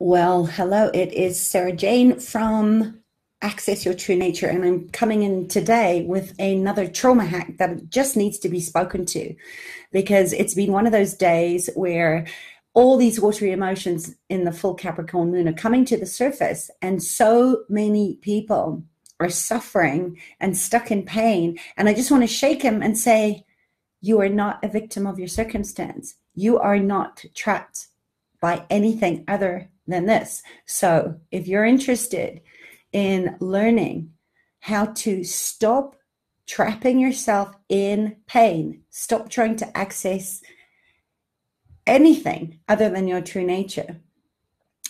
Well, hello, it is Sarah Jane from Access Your True Nature, and I'm coming in today with another trauma hack that just needs to be spoken to because it's been one of those days where all these watery emotions in the full Capricorn moon are coming to the surface, and so many people are suffering and stuck in pain. And I just want to shake him and say, you are not a victim of your circumstance. You are not trapped by anything other than this. So if you're interested in learning how to stop trapping yourself in pain, stop trying to access anything other than your true nature.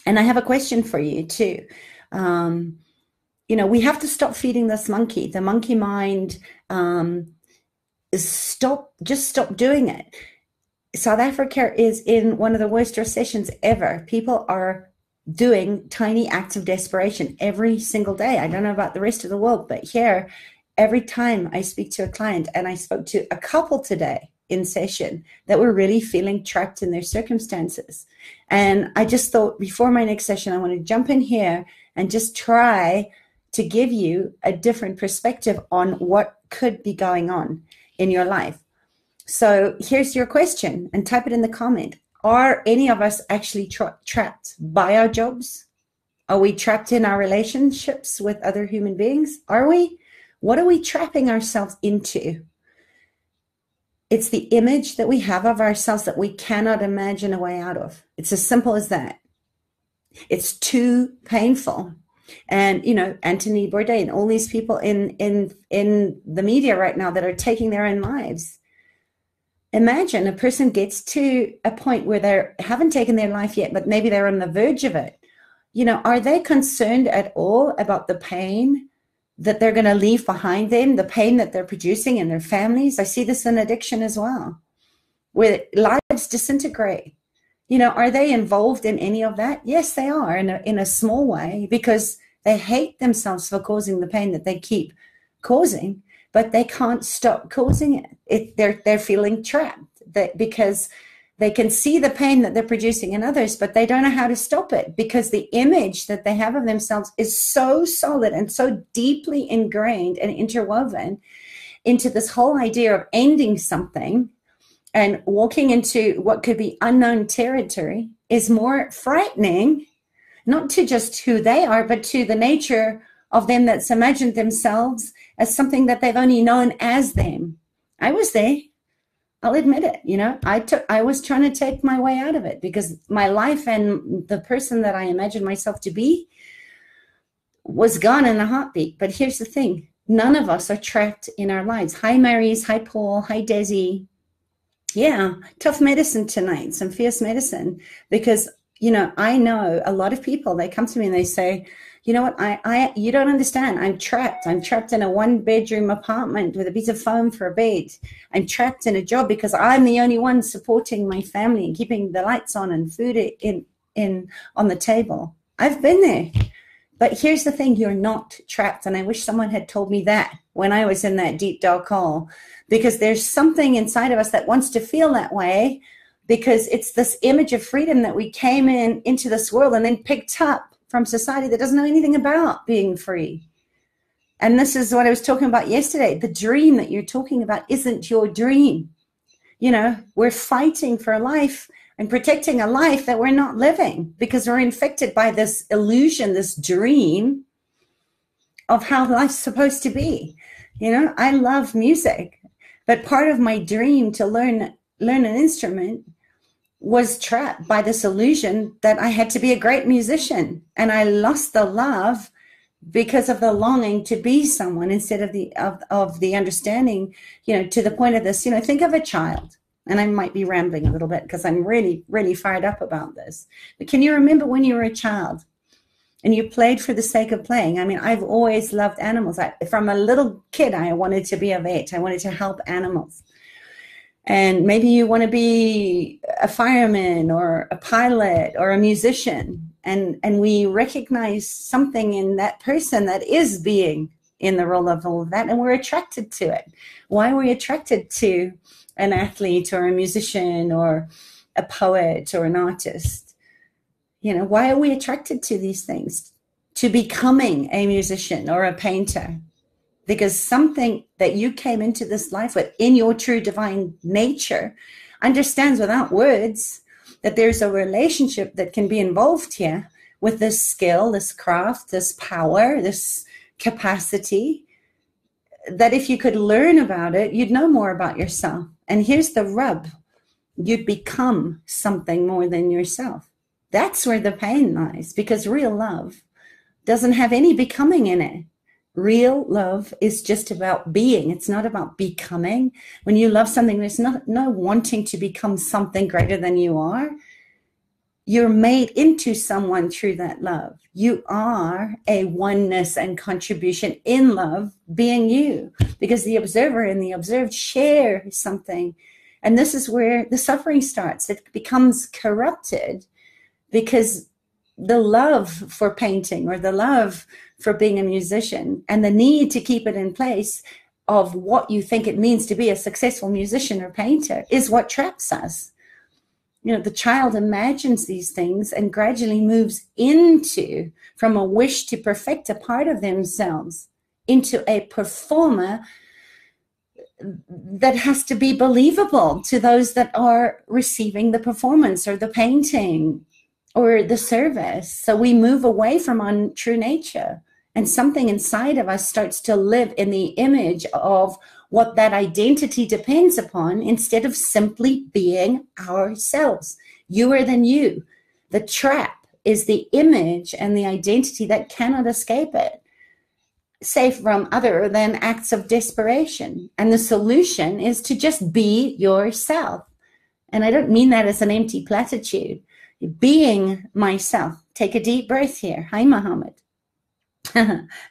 And I have a question for you too. We have to stop feeding this monkey, the monkey mind. Stop doing it. South Africa is in one of the worst recessions ever. People are doing tiny acts of desperation every single day. I don't know about the rest of the world, but here, every time I speak to a client, and I spoke to a couple today in session that were really feeling trapped in their circumstances. And I just thought before my next session, I want to jump in here and just try to give you a different perspective on what could be going on in your life. So here's your question, and type it in the comment. Are any of us actually trapped by our jobs? Are we trapped in our relationships with other human beings? Are we? What are we trapping ourselves into? It's the image that we have of ourselves that we cannot imagine a way out of. It's as simple as that. It's too painful. And, Anthony Bourdain and all these people in the media right now that are taking their own lives. Imagine a person gets to a point where they haven't taken their life yet, but maybe they're on the verge of it. Are they concerned at all about the pain that they're going to leave behind them, the pain that they're producing in their families? I see this in addiction as well, where lives disintegrate. Are they involved in any of that? Yes, they are in a small way, because they hate themselves for causing the pain that they keep causing. But they can't stop causing it. They're feeling trapped because they can see the pain that they're producing in others, but they don't know how to stop it, because the image that they have of themselves is so solid and so deeply ingrained and interwoven into this whole idea of ending something and walking into what could be unknown territory is more frightening, not to just who they are, but to the nature of them that's imagined themselves as something that they've only known as them. I was there. I'll admit it. I was trying to take my way out of it, because my life and the person that I imagined myself to be was gone in a heartbeat. But here's the thing. None of us are trapped in our lives. Hi, Marys. Hi, Paul. Hi, Desi. Yeah, tough medicine tonight, some fierce medicine, because, I know a lot of people, they come to me and they say, you know what, you don't understand. I'm trapped. I'm trapped in a 1-bedroom apartment with a piece of foam for a bed. I'm trapped in a job because I'm the only one supporting my family and keeping the lights on and food on the table. I've been there. But here's the thing, you're not trapped. And I wish someone had told me that when I was in that deep, dark hole, because there's something inside of us that wants to feel that way, because it's this image of freedom that we came into this world and then picked up from society that doesn't know anything about being free. And this is what I was talking about yesterday. The dream that you're talking about isn't your dream. We're fighting for a life and protecting a life that we're not living, because we're infected by this illusion, this dream of how life's supposed to be. I love music, but part of my dream to learn an instrument was trapped by this illusion that I had to be a great musician. And I lost the love because of the longing to be someone instead of the understanding, to the point of this, think of a child. And I might be rambling a little bit because I'm really, really fired up about this. But can you remember when you were a child and you played for the sake of playing? I mean, I've always loved animals. From a little kid, I wanted to be a vet. I wanted to help animals. And maybe you want to be a fireman or a pilot or a musician. And we recognize something in that person that is being in the role of all of that. And we're attracted to it. Why are we attracted to an athlete or a musician or a poet or an artist? Why are we attracted to these things? To becoming a musician or a painter? Because something that you came into this life with in your true divine nature understands without words that there's a relationship that can be involved here with this skill, this craft, this power, this capacity, that if you could learn about it, you'd know more about yourself. And here's the rub. You'd become something more than yourself. That's where the pain lies, because real love doesn't have any becoming in it. Real love is just about being. It's not about becoming. When you love something, there's no wanting to become something greater than you are. You're made into someone through that love. You are a oneness and contribution in love, being you, because the observer and the observed share something. And this is where the suffering starts. It becomes corrupted because the love for painting or the love for being a musician and the need to keep it in place of what you think it means to be a successful musician or painter is what traps us. The child imagines these things and gradually moves into, from a wish to perfect a part of themselves, into a performer that has to be believable to those that are receiving the performance or the painting or the service. So we move away from our true nature, and something inside of us starts to live in the image of what that identity depends upon, instead of simply being ourselves. You than you. The trap is the image and the identity that cannot escape it, save from other than acts of desperation. And the solution is to just be yourself. And I don't mean that as an empty platitude. Being myself. Take a deep breath here. Hi, Muhammad.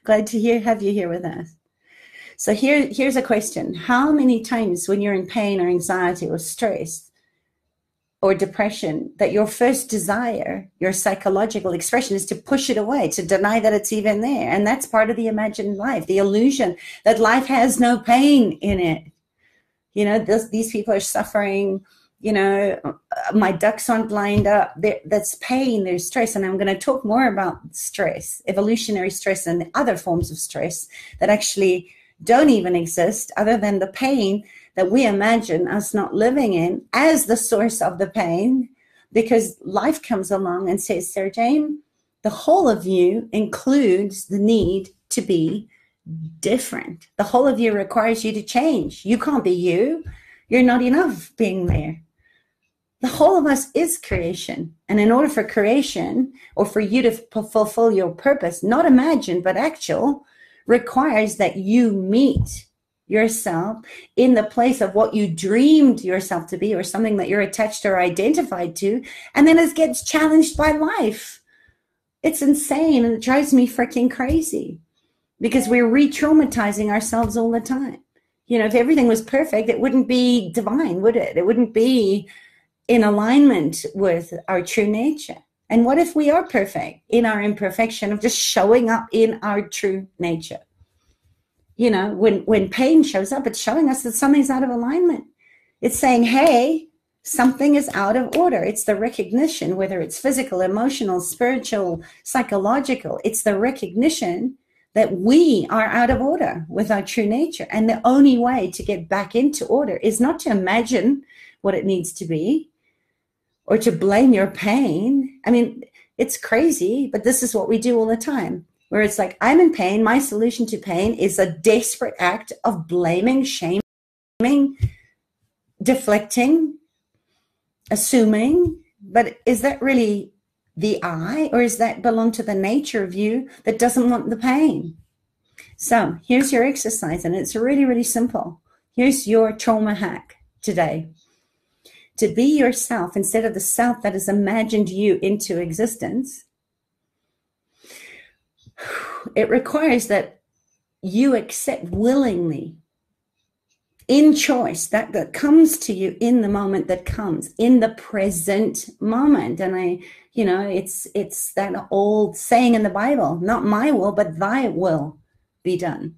Glad to have you here with us. So here's a question. How many times when you're in pain or anxiety or stress or depression, that your first desire, your psychological expression, is to push it away, to deny that it's even there? And that's part of the imagined life, the illusion that life has no pain in it. These people are suffering. My ducks aren't lined up. That's pain, there's stress. And I'm going to talk more about stress, evolutionary stress, and the other forms of stress that actually don't even exist, other than the pain that we imagine us not living in as the source of the pain, because life comes along and says, Sarah Jane, the whole of you includes the need to be different. The whole of you requires you to change. You can't be you. You're not enough being there. The whole of us is creation. And in order for creation, or for you to fulfill your purpose, not imagined, but actual, requires that you meet yourself in the place of what you dreamed yourself to be, or something that you're attached or identified to, and then it gets challenged by life. It's insane, and it drives me freaking crazy, because we're re-traumatizing ourselves all the time. If everything was perfect, it wouldn't be divine, would it? It wouldn't be in alignment with our true nature. And what if we are perfect in our imperfection of just showing up in our true nature? When pain shows up, it's showing us that something's out of alignment. It's saying, hey, something is out of order. It's the recognition, whether it's physical, emotional, spiritual, psychological, it's the recognition that we are out of order with our true nature. And the only way to get back into order is not to imagine what it needs to be, or to blame your pain. I mean, it's crazy, but this is what we do all the time, where it's like, I'm in pain. My solution to pain is a desperate act of blaming, shaming, deflecting, assuming. But is that really the I, or is that belong to the nature of you that doesn't want the pain? So here's your exercise, and it's really, really simple. Here's your trauma hack today. To be yourself instead of the self that has imagined you into existence, it requires that you accept willingly, in choice, that comes to you in the moment that comes, in the present moment. And it's that old saying in the Bible, not my will, but thy will be done.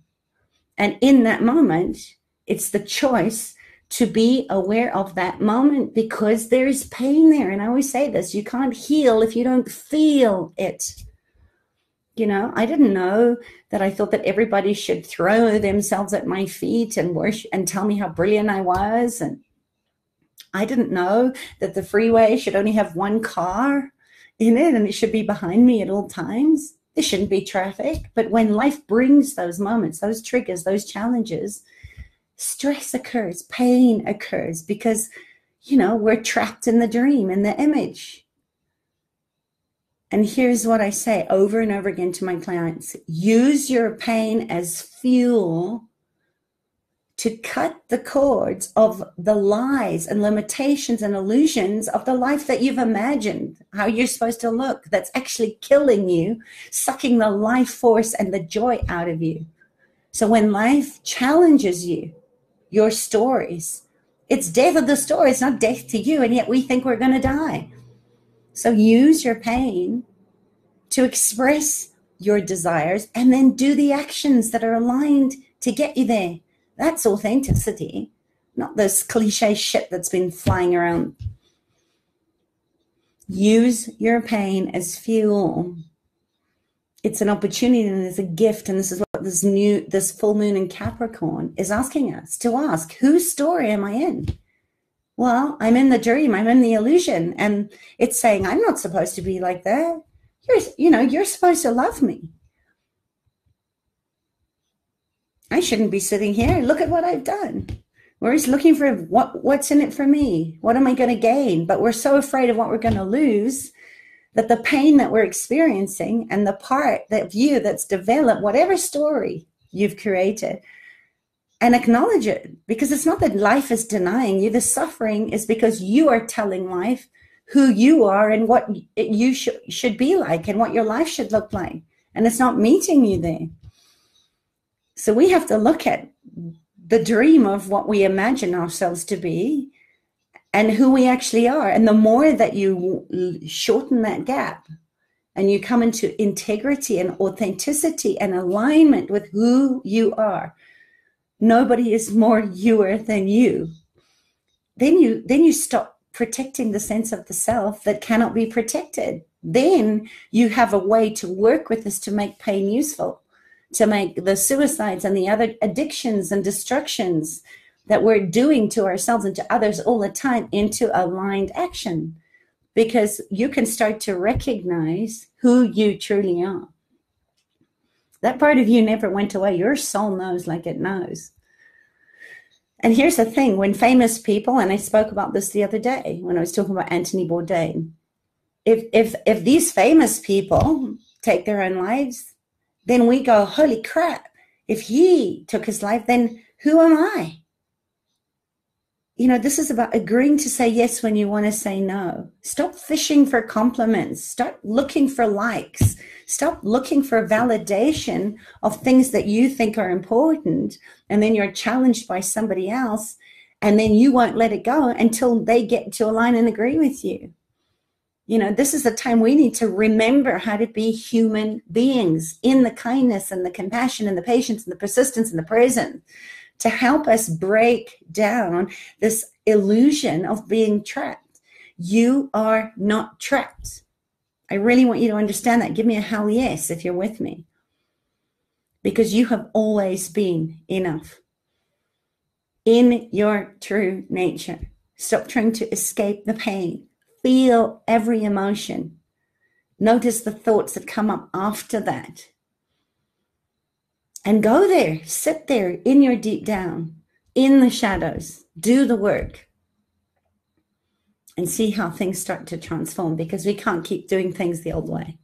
And in that moment, it's the choice to be aware of that moment, because there is pain there. And I always say this, you can't heal if you don't feel it. You know, I didn't know that I thought that everybody should throw themselves at my feet and worship and tell me how brilliant I was. And I didn't know that the freeway should only have one car in it and it should be behind me at all times. There shouldn't be traffic. But when life brings those moments, those triggers, those challenges, stress occurs, pain occurs, because, you know, we're trapped in the dream, in the image. And here's what I say over and over again to my clients: use your pain as fuel to cut the cords of the lies and limitations and illusions of the life that you've imagined, how you're supposed to look, that's actually killing you, sucking the life force and the joy out of you. So when life challenges you, your stories, it's death of the story, it's not death to you, and yet we think we're going to die. So use your pain to express your desires and then do the actions that are aligned to get you there. That's authenticity, not this cliche shit that's been flying around. Use your pain as fuel. It's an opportunity and it's a gift. And this is what this full moon in Capricorn is asking us to ask: whose story am I in? Well, I'm in the dream. I'm in the illusion. And it's saying, I'm not supposed to be like that. You're supposed to love me. I shouldn't be sitting here. Look at what I've done. We're always looking for what's in it for me. What am I going to gain? But we're so afraid of what we're going to lose that the pain that we're experiencing and the part of you that's developed, whatever story you've created, and acknowledge it. Because it's not that life is denying you. The suffering is because you are telling life who you are and what you should be like and what your life should look like. And it's not meeting you there. So we have to look at the dream of what we imagine ourselves to be and who we actually are. And the more that you shorten that gap and you come into integrity and authenticity and alignment with who you are, nobody is more youer than you. Then you stop protecting the sense of the self that cannot be protected. Then you have a way to work with this to make pain useful, to make the suicides and the other addictions and destructions that we're doing to ourselves and to others all the time into aligned action, because you can start to recognize who you truly are. That part of you never went away. Your soul knows like it knows. And here's the thing, when famous people, and I spoke about this the other day when I was talking about Anthony Bourdain, if these famous people take their own lives, then we go, holy crap, if he took his life, then who am I? You know, this is about agreeing to say yes when you want to say no. Stop fishing for compliments. Start looking for likes. Stop looking for validation of things that you think are important. And then you're challenged by somebody else. And then you won't let it go until they get to align and agree with you. You know, this is the time we need to remember how to be human beings in the kindness and the compassion and the patience and the persistence and the presence, to help us break down this illusion of being trapped. You are not trapped. I really want you to understand that. Give me a hell yes if you're with me. Because you have always been enough in your true nature. Stop trying to escape the pain. Feel every emotion. Notice the thoughts that come up after that. And go there, sit there in your deep down, in the shadows, do the work and see how things start to transform, because we can't keep doing things the old way.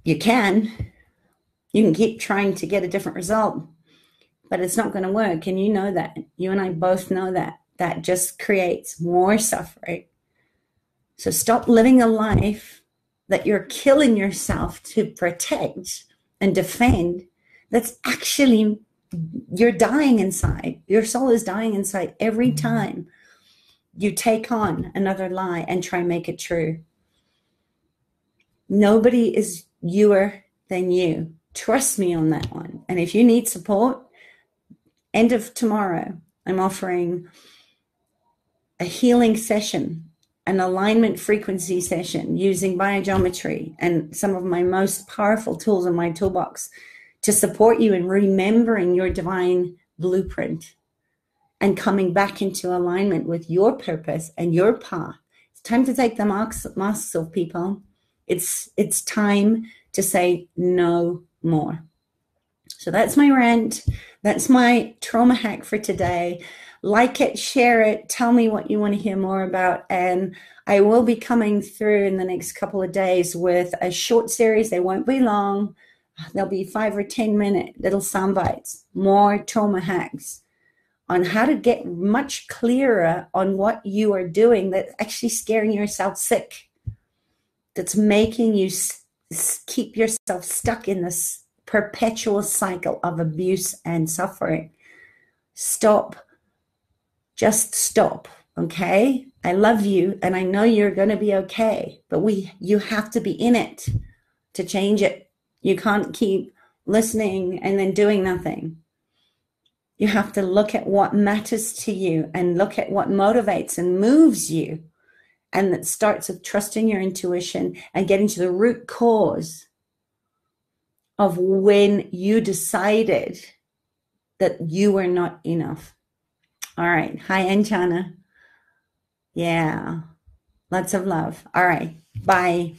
You can keep trying to get a different result, but it's not going to work. And you know that. You and I both know that. That just creates more suffering. So stop living a life that you're killing yourself to protect and defend. That's actually, you're dying inside. Your soul is dying inside every time you take on another lie and try and make it true. Nobody is youer than you. Trust me on that one. And if you need support, end of tomorrow, I'm offering a healing session, an alignment frequency session using biogeometry and some of my most powerful tools in my toolbox to support you in remembering your divine blueprint and coming back into alignment with your purpose and your path. It's time to take the masks off, people. It's time to say no more. So that's my rant. That's my trauma hack for today. Like it, share it, tell me what you want to hear more about. And I will be coming through in the next couple of days with a short series. They won't be long. They'll be 5 or 10 minute little sound bites, more trauma hacks on how to get much clearer on what you are doing that's actually scaring yourself sick, that's making you keep yourself stuck in this perpetual cycle of abuse and suffering. Stop. Just stop, okay? I love you, and I know you're going to be okay, but you have to be in it to change it. You can't keep listening and then doing nothing. You have to look at what matters to you and look at what motivates and moves you. And that starts with trusting your intuition and getting to the root cause of when you decided that you were not enough. All right. Hi, Anjana. Yeah. Lots of love. All right. Bye.